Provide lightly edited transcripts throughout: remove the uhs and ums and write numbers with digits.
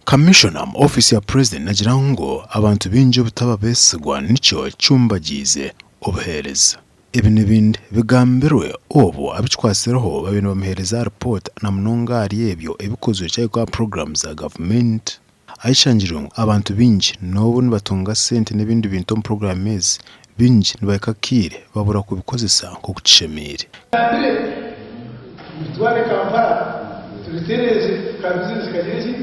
Commissioner mu office ya President nagira ngo abantu binje butaba besigwa nico cyumbagize obuheereza. Ibi n'ibindi bigambirwe obo abicwasireho babino bamuhereza report na munonga ari ebyo ebikozwe cyaye kwa programs za government ayishangirwe abantu binje nobu nibatunga sente n'ibindi bintu mu programmes binje nibayakakire babura kubikozesa nko kucishemire. Bitware Kampala turitereze kabizi zikagereki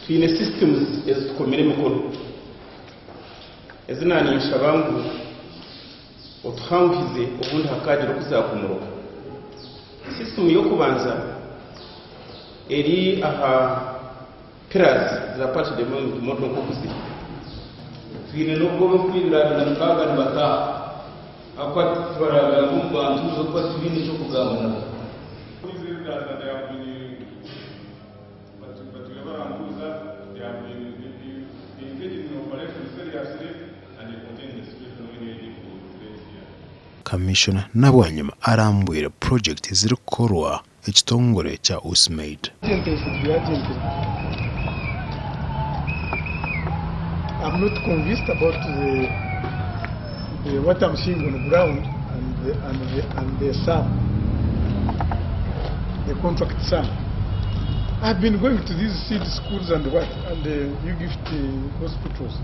twine systems ezikomere mukono ezinanisha bangu otuhangize obundi hakagiro kuzakumuro. System yo kubanza eri aha pillars za part de model kokuzi twine no gobe kwirira na mbaga nibata akwati twaraga mu bantu zo kwa twine cyo kugamana Commissioner nabwanyuma arambwire project zirikorwa ekitongore cha Usmaid. I'm not convinced about the what I'm seeing on the ground and the sum, the contract sum. I've been going to these seed schools and you gift hospitals.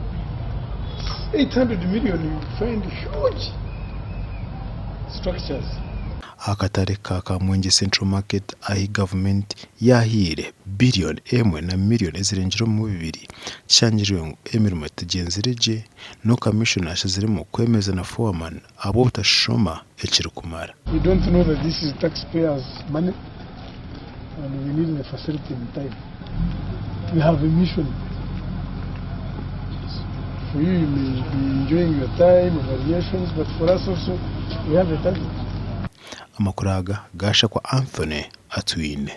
800 million, you find huge structures. Akatare ka KAMWENGE Central Market ahi government yahire billion emwe na million ezirenjero mu bibiri cyangirwe emirimo tugenzireje no commissioner ashazire mu kwemeza na foreman abo butashoma ekirikumara. We don't know that this is taxpayers money and we need the facility in time. We have a mission. For you, you may be enjoying your time, variations, but for us also, we have a target. Amakuraga gasha kwa Anthony Atwine.